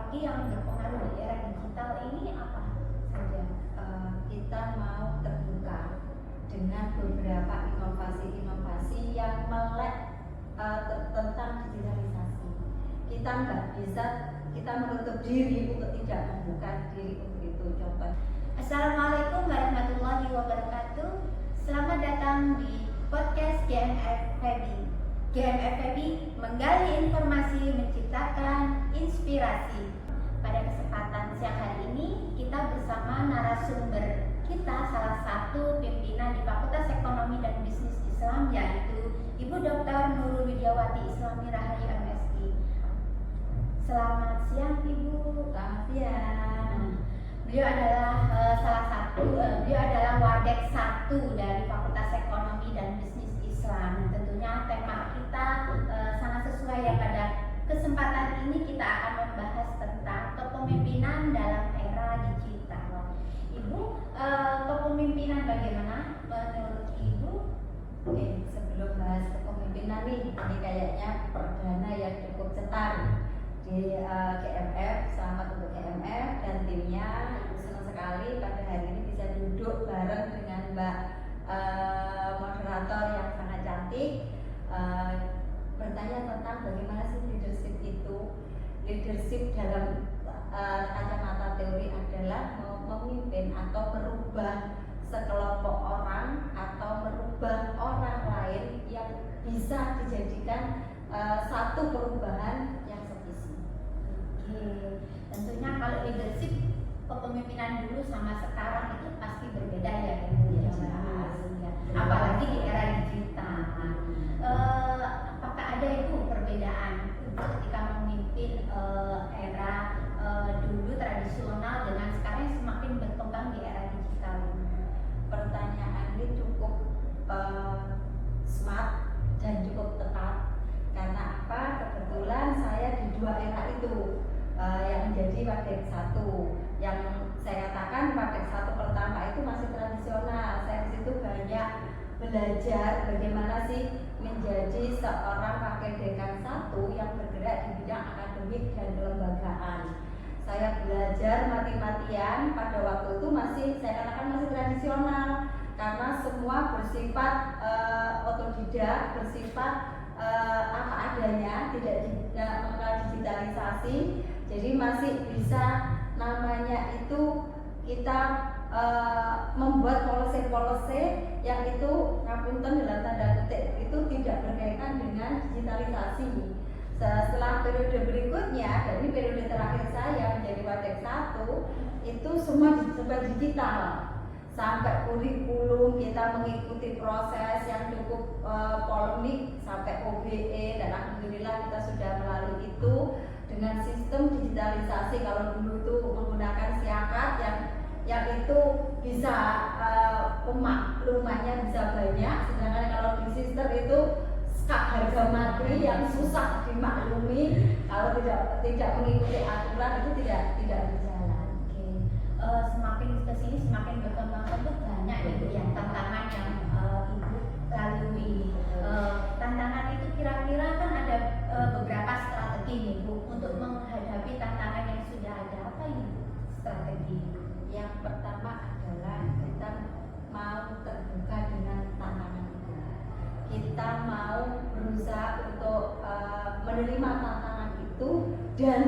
apalagi yang berpengaruh di era digital ini apa saja? Kita mau terbuka dengan beberapa inovasi-inovasi yang melek tentang digitalisasi. Kita nggak bisa kita menutup diri untuk tidak membuka diri untuk itu. Contoh. Assalamualaikum warahmatullahi wabarakatuh. Selamat datang di podcast GMF Febi. GMF Febi menggali informasi, menciptakan inspirasi. Pada kesempatan siang hari ini kita bersama narasumber kita, salah satu pimpinan di Fakultas Ekonomi dan Bisnis Islam, yaitu Ibu Dr. Nurul Widiawati Islami Rahayu MSI. Selamat siang Ibu. Selamat siang. Beliau adalah Wadek 1 dari Fakultas Ekonomi dan Bisnis Islam. Tentunya tema kita sangat sesuai ya. Pada kesempatan ini kita akan membahas tentang kepemimpinan dalam era digital. Ibu, kepemimpinan bagaimana menurut Ibu? Oke, sebelum bahas kepemimpinan nih, ini kayaknya perdana yang cukup cetar di GMF. Selamat untuk GMF dan timnya. Ibu senang sekali pada hari ini bisa duduk bareng dengan Mbak moderator yang sangat cantik, bertanya tentang bagaimana sih leadership itu. Leadership dalam kacamata teori adalah memimpin atau merubah sekelompok orang atau merubah orang lain yang bisa dijadikan satu perubahan yang sevisi. Oke, tentunya kalau leadership kepemimpinan dulu sama sekarang itu pasti berbeda ya Ibu. Ya, Ya. Apalagi di era digital. Apakah ada Ibu perbedaan Ibu ketika memimpin era dulu tradisional dengan sekarang yang semakin berkembang di era digital? Pertanyaan ini cukup smart dan cukup tepat. Karena apa? Kebetulan saya di dua era itu yang menjadi Wadek 1. Yang saya katakan Wadek 1 pertama itu masih tradisional. Saya di situ banyak belajar bagaimana sih menjadi seorang wakil dekan 1 yang bergerak di bidang akademik dan kelembagaan. Saya belajar mati-matian pada waktu itu saya katakan masih tradisional karena semua bersifat otodidak, bersifat apa adanya, tidak mengenal digitalisasi. Jadi masih bisa namanya itu kita membuat policy yang itu ngapunten dalam tanda kutip itu tidak berkaitan dengan digitalisasi. Setelah periode berikutnya, dari periode terakhir saya menjadi Wadek 1 itu semua serba digital. Sampai kurikulum kita mengikuti proses yang cukup polemik sampai OBE, dan alhamdulillah kita sudah melalui itu dengan sistem digitalisasi. Kalau dulu itu menggunakan siakat yang itu bisa pemaklumannya bisa banyak, sedangkan kalau di sistem itu harga mati yang susah dimaklumi. Kalau tidak mengikuti aturan itu tidak berjalan. Oke. Semakin kesini semakin berkembang tentu banyak ya Bu yang tantangan yang Ibu lalui. Tantangan itu kira-kira kan ada beberapa strategi nih Bu untuk menghadapi tantangan yang sudah ada. Apa ini strategi? Yang pertama adalah kita mau terbuka dengan tantangan itu. Kita mau berusaha untuk menerima tantangan itu dan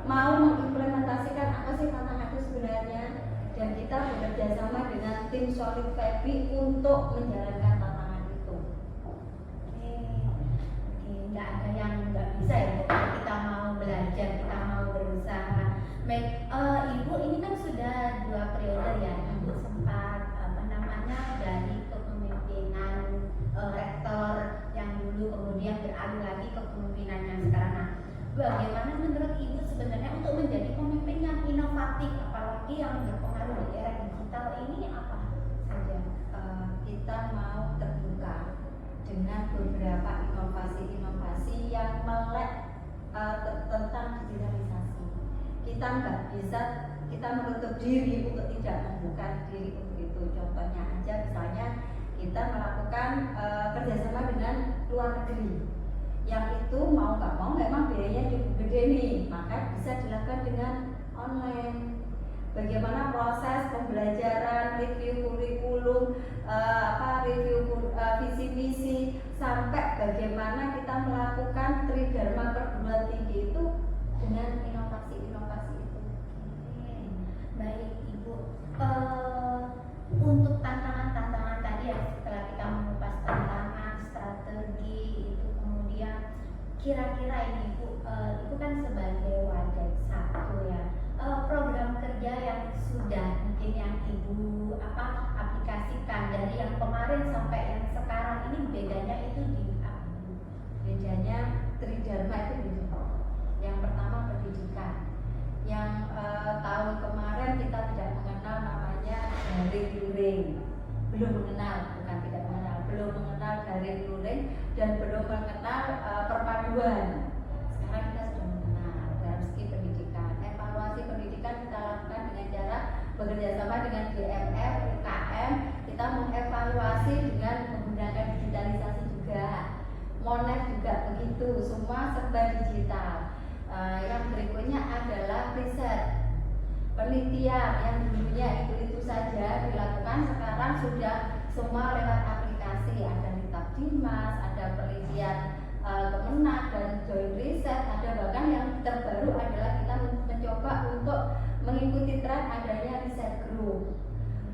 mau mengimplementasikan apa sih tantangan itu sebenarnya, dan kita bekerja sama dengan tim Solid Febi untuk menjalankan tantangan itu. Oke, nggak ada yang nggak bisa ya Bu. Kita mau belajar, kita mau berusaha. Baik, Ibu ini kan sudah 2 periode ya. Ibu sempat dari kepemimpinan rektor yang dulu kemudian beralih lagi ke kepemimpinan yang sekarang. Nah, bagaimana menurut Ibu sebenarnya untuk menjadi pemimpin yang inovatif, apalagi yang berpengaruh di era digital ini apa saja? Kita mau terbuka dengan beberapa inovasi-inovasi yang melek tentang digitalisasi. Kita nggak bisa kita menutup diri untuk tidak membuka diri untuk itu. Contohnya aja misalnya kita melakukan kerjasama dengan luar negeri, yang itu mau nggak mau memang biayanya cukup gede nih, maka bisa dilakukan dengan online. Bagaimana proses pembelajaran, review kurikulum, visi misi, sampai bagaimana kita melakukan tridharma perguruan tinggi itu dengan inovasi-inovasi itu. Baik Ibu, untuk tantangan-tantangan tadi ya, setelah kita mengupas tantangan, strategi itu, kemudian kira-kira ini Ibu kan sebagai Wadet 1 ya, program kerja yang sudah mungkin yang Ibu aplikasikan dari yang kemarin sampai yang sekarang ini, bedanya itu di apa? Bedanya tridharma itu begini. Yang pertama pendidikan. Yang tahun kemarin kita tidak mengenal namanya daring luring, belum mengenal daring luring dan belum mengenal perpaduan. Sekarang kita sudah mengenal dalam segi pendidikan. Evaluasi pendidikan kita lakukan dengan cara bekerja sama dengan GMF, UKM. Kita mengevaluasi dengan menggunakan digitalisasi juga. Monet juga begitu, semua serba digital. Yang berikutnya adalah riset, penelitian yang dulunya itu saja dilakukan, sekarang sudah semua lewat aplikasi. Ada Kitab Dimas, ada penelitian Kemenak dan joint riset, ada bahkan yang terbaru adalah kita mencoba untuk mengikuti tren adanya riset group.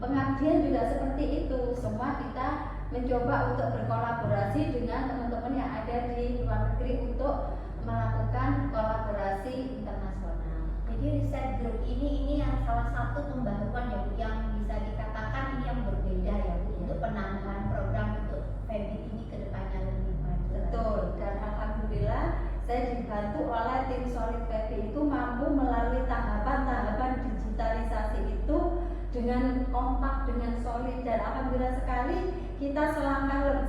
Pengabdian juga seperti itu, semua kita mencoba untuk berkolaborasi dengan teman-teman yang ada di luar negeri untuk melakukan kolaborasi internasional. Jadi riset group ini yang salah satu pembaruan ya Bu, yang bisa dikatakan ini yang berbeda ya Bu, untuk penambahan program untuk FEBI ini ke depannya lebih maju. Betul, dan alhamdulillah saya dibantu oleh tim Solid FEBI itu mampu melalui tahapan-tahapan digitalisasi itu dengan kompak, dengan solid, dan alhamdulillah sekali kita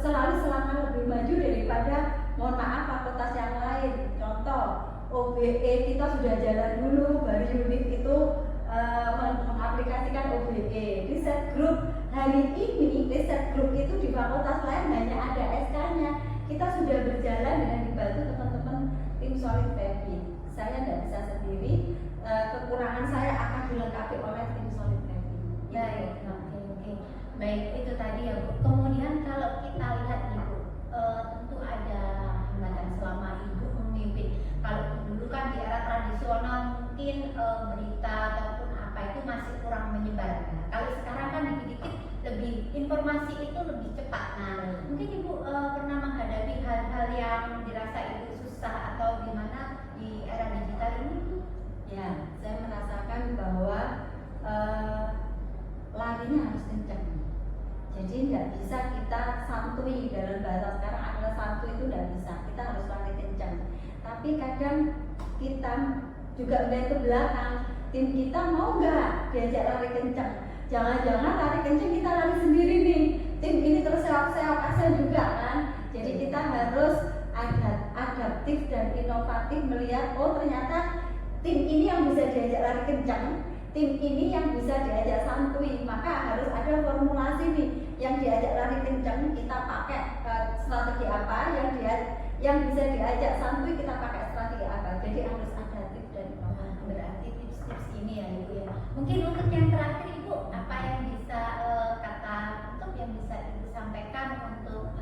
selalu selangkah lebih maju daripada, mohon maaf, fakultas yang lain. Contoh OBE kita sudah jalan dulu, baru unit itu mengaplikasikan OBE. Riset group hari ini, riset group itu di fakultas lain hanya ada SK-nya. Kita sudah berjalan dengan dibantu teman-teman tim Solid FEBI. Saya tidak bisa sendiri, kekurangan saya akan dilengkapi oleh tim Solid FEBI. Baik, oke. Baik, itu tadi ya Bu. Kemudian kalau kita lihat nih Bu, tentu ada hambatan selama Ibu memimpin. Kalau dulu kan di era tradisional mungkin berita ataupun apa itu masih kurang menyebar. Nah, kalau sekarang kan dikit-dikit lebih, informasi itu lebih cepat. Nah, mungkin Ibu pernah menghadapi hal-hal yang dirasa Ibu susah atau gimana di era digital ini? Ya, saya merasakan bahwa larinya harus kencang. Jadi tidak bisa kita santuy, dalam bahasa sekarang adalah santuy itu tidak bisa. Kita harus lari kencang. Tapi kadang kita juga melihat ke belakang, tim kita mau nggak diajak lari kencang? Jangan-jangan lari kencang kita lari sendiri nih. Tim ini terus seok-seok asal juga kan. Jadi kita harus adaptif dan inovatif melihat, oh ternyata tim ini yang bisa diajak lari kencang, tim ini yang bisa diajak santuy, maka harus ada formulasi nih. Yang diajak lari kencang kita pakai strategi apa, yang bisa diajak santuy kita pakai strategi apa. Jadi harus adaptif dan inovatif. Berarti tips-tips ini ya Ibu ya. Mungkin untuk yang terakhir Ibu, apa yang bisa yang bisa Ibu sampaikan untuk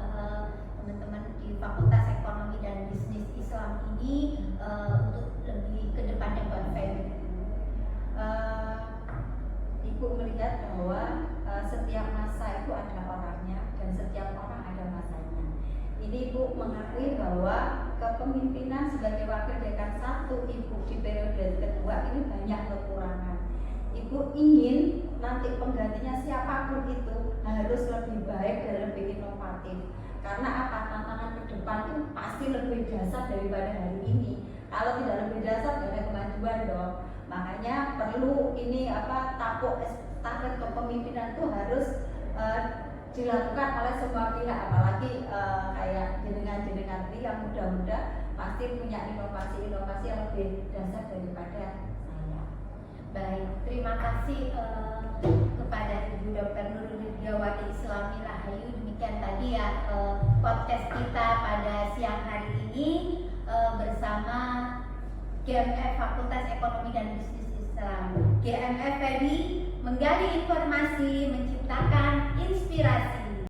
teman-teman di Fakultas Ekonomi dan Bisnis Islam ini untuk lebih ke depannya buat FEBI? Ibu melihat bahwa setiap masa itu ada orangnya dan setiap orang ada masanya. Ini Ibu mengakui bahwa kepemimpinan sebagai wakil dekan 1 Ibu di periode kedua ini banyak kekurangan. Ibu ingin nanti penggantinya siapapun itu harus lebih baik dan lebih inovatif. Karena apa? Tantangan ke depan itu pasti lebih dahsyat daripada hari ini. Kalau tidak lebih dahsyat, tidak ada kemajuan dong. Makanya perlu ini tapuk estafet kepemimpinan itu harus dilakukan oleh semua pihak, apalagi kayak jenengan-jenengan yang muda-muda pasti punya inovasi-inovasi yang lebih dahsyat daripada saya. Baik, terima kasih kepada Ibu Dr. Nurul Hidyawati Islami Rahayu. Demikian tadi ya podcast kita pada siang hari ini bersama GMF Fakultas Ekonomi dan Bisnis Islam. GMF FEBI menggali informasi, menciptakan inspirasi.